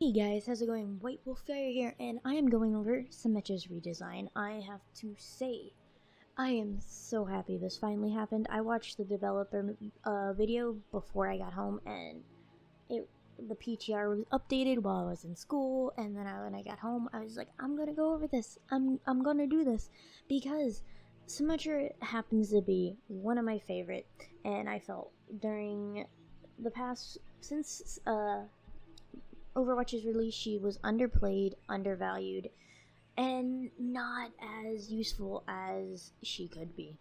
Hey guys, how's it going? White Wolf Fire here, and I am going over Symmetra's redesign. I have to say, I am so happy this finally happened. I watched the developer video before I got home, and the PTR was updated while I was in school, and then when I got home, I was like, I'm gonna go over this. I'm gonna do this because Symmetra happens to be one of my favorite, and I felt during the past since Overwatch's release, she was underplayed, undervalued, and not as useful as she could be.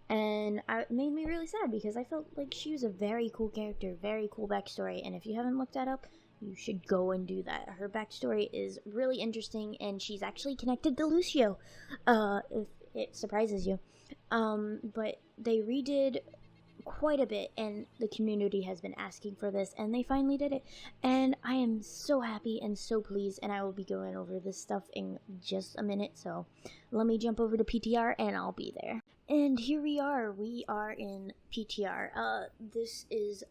And it made me really sad because I felt like she was a very cool character, very cool backstory, and if you haven't looked that up, you should go and do that. Her backstory is really interesting, and she's actually connected to Lucio, if it surprises you. But they redid quite a bit, and the community has been asking for this, and they finally did it, and I am so happy and so pleased, and I will be going over this stuff in just a minute, so let me jump over to PTR and I'll be there. And here we are in PTR. This is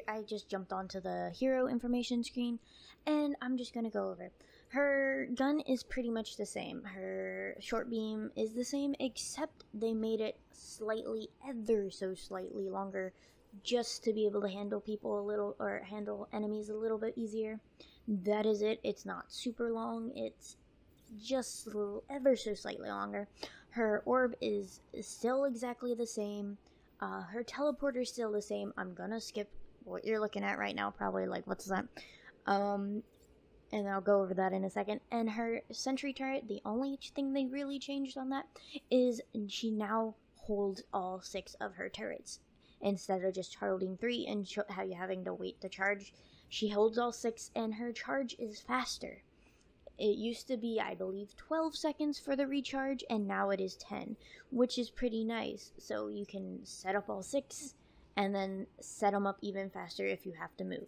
I just jumped onto the hero information screen, and I'm just gonna go over. Her gun is pretty much the same. Her short beam is the same, except they made it slightly, ever so slightly longer, just to be able to handle people a little, or handle enemies a little bit easier. That is it. It's not super long. It's just ever so slightly longer. Her orb is still exactly the same. Her teleporter is still the same. I'm gonna skip what you're looking at right now, probably like, what's that? And I'll go over that in a second. And her sentry turret, the only thing they really changed on that is she now holds all 6 of her turrets. Instead of just holding 3 and how you having to wait to charge, she holds all 6, and her charge is faster. It used to be, I believe, 12 seconds for the recharge, and now it is 10, which is pretty nice. So you can set up all 6, and then set them up even faster if you have to move.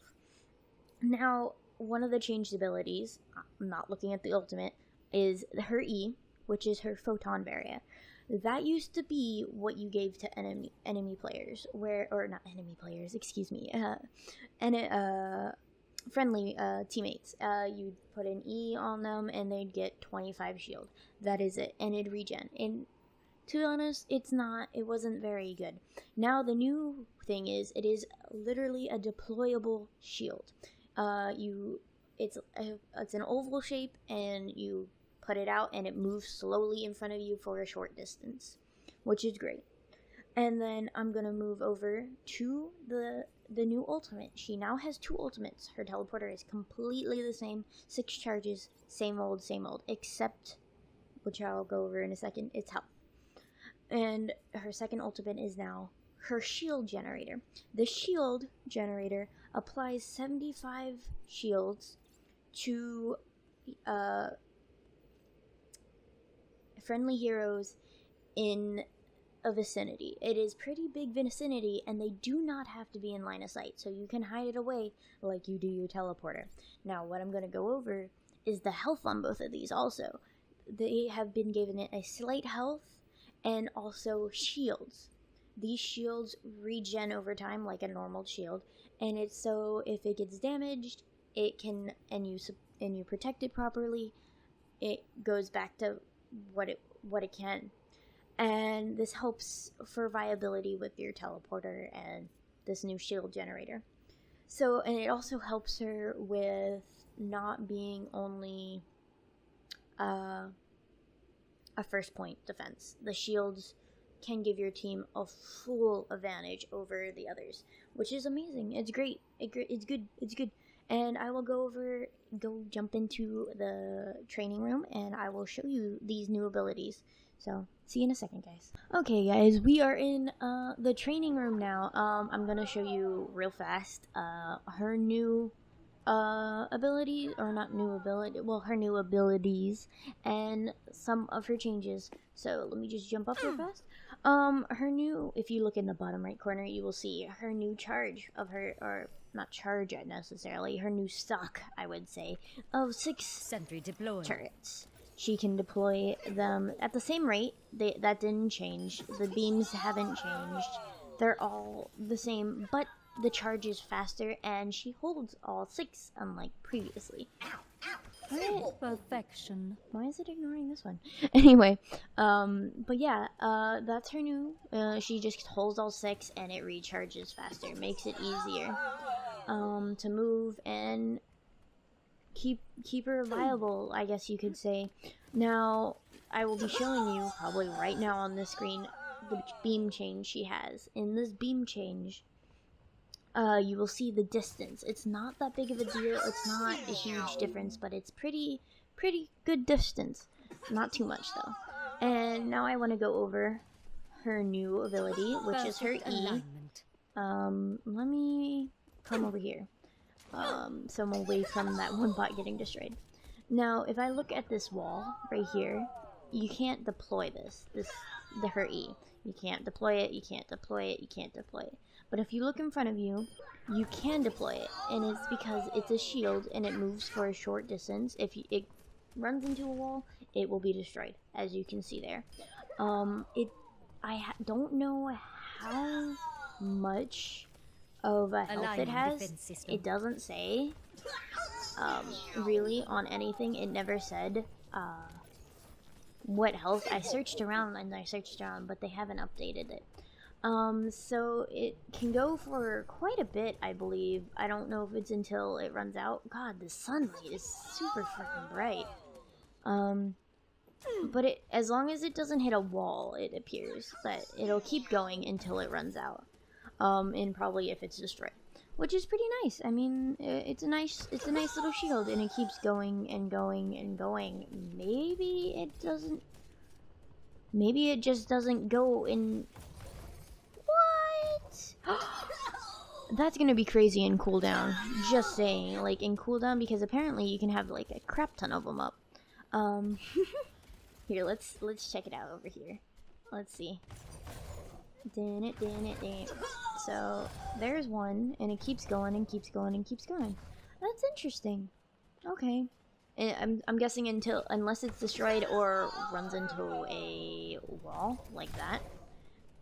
Now, one of the changed abilities, I'm not looking at the ultimate, is her E, which is her photon barrier. That used to be what you gave to enemy players, or not enemy players, excuse me, friendly teammates. You'd put an E on them and they'd get 25 shield. That is it, and it'd regen. And to be honest, it wasn't very good. Now the new thing is, it is literally a deployable shield. It's an oval shape, and you put it out and it moves slowly in front of you for a short distance, which is great. And then I'm gonna move over to the new ultimate. She now has 2 ultimates. Her teleporter is completely the same, 6 charges, same old, except, which I'll go over in a second, it's health. And her second ultimate is now her shield generator. The shield generator applies 75 shields to friendly heroes in a vicinity. It is pretty big vicinity, and they do not have to be in line of sight, so you can hide it away like you do your teleporter. Now, what I'm going to go over is the health on both of these also. They have been given it a slight health and also shields. These shields regen over time like a normal shield, and it's so if it gets damaged, it can, and you protect it properly, it goes back to what it can. And this helps for viability with your teleporter and this new shield generator. So, and it also helps her with not being only a first point defense. The shields can give your team a full advantage over the others, which is amazing. It's great. It's good. And I will go jump into the training room, and I will show you these new abilities. So, see you in a second, guys. Okay, guys, we are in the training room now. I'm gonna show you real fast her new ability, or not new ability, well, her new abilities and some of her changes. So let me just jump up real fast. Her new, if you look in the bottom right corner, you will see her new charge of her, or not charge necessarily, her new stock, I would say, of 6 sentry deployed turrets. She can deploy them at the same rate. That didn't change. The beams haven't changed. They're all the same, but the charges faster, and she holds all 6, unlike previously. Perfection. Why is it ignoring this one? Anyway, but yeah, that's her new. She just holds all 6, and it recharges faster. Makes it easier to move and keep her viable, I guess you could say. Now, I will be showing you, probably right now on the screen, the beam change she has. In this beam change, you will see the distance. It's not that big of a deal. It's not a huge difference, but it's pretty good distance. Not too much, though. And now I want to go over her new ability, which is her E. Let me come over here. So I'm away from that one bot getting destroyed. Now, if I look at this wall right here, you can't deploy her E. You can't deploy it, you can't deploy it, you can't deploy it. But if you look in front of you, you can deploy it, and it's because it's a shield and it moves for a short distance. If it runs into a wall, it will be destroyed, as you can see there. I don't know how much of a health it has. It doesn't say, really, on anything. It never said, what health. I searched around, but they haven't updated it. So it can go for quite a bit, I believe. I don't know if it's until it runs out. God, the sunlight is super freaking bright. But as long as it doesn't hit a wall, it appears that it'll keep going until it runs out. And probably if it's destroyed, which is pretty nice. I mean, it's a nice little shield, and it keeps going and going and going. Maybe it just doesn't go in. What? That's gonna be crazy in cooldown. Just saying, like in cooldown, because apparently you can have like a crap ton of them up. Here, let's check it out over here. Let's see. So there's one, and it keeps going and keeps going and keeps going. That's interesting. Okay. And I'm guessing unless it's destroyed or runs into a wall like that,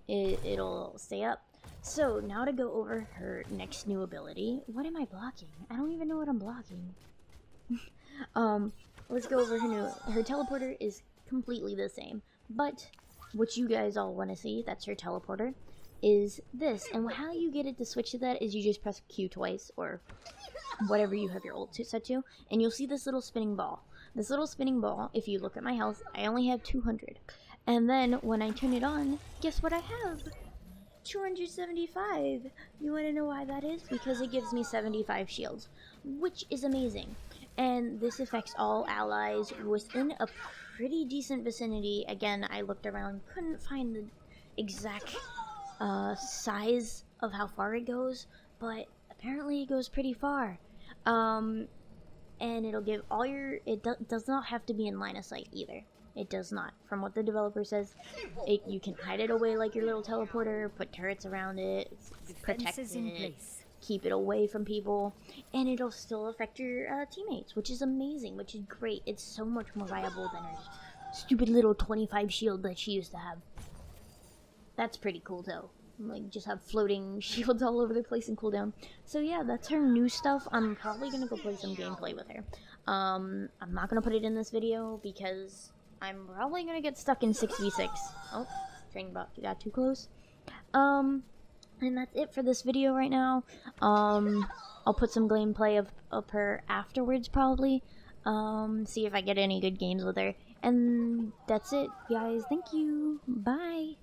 it'll stay up. So now to go over her next new ability. What am I blocking? I don't even know what I'm blocking. Let's go over her teleporter is completely the same, but what you guys all want to see, that's her teleporter, is this. And how you get it to switch to that is you just press Q twice, or whatever you have your ult set to, and you'll see this little spinning ball. This little spinning ball, if you look at my health, I only have 200. And then when I turn it on, guess what I have? 275. You want to know why that is? Because it gives me 75 shields, which is amazing. And this affects all allies within a pretty decent vicinity. Again, I looked around, couldn't find the exact size of how far it goes, but apparently it goes pretty far. And it'll give all your... It does not have to be in line of sight either. It does not. From what the developer says, you can hide it away like your little teleporter, put turrets around it, protect it, keep it away from people, and it'll still affect your teammates, which is amazing, which is great. It's so much more viable than her stupid little 25 shield that she used to have. That's pretty cool though. Like, just have floating shields all over the place in cooldown. So yeah, that's her new stuff. I'm probably gonna go play some gameplay with her. I'm not gonna put it in this video because I'm probably gonna get stuck in 6v6. Oh, training bot got too close. And that's it for this video right now. I'll put some gameplay of her afterwards probably. See if I get any good games with her. And that's it, guys. Thank you. Bye.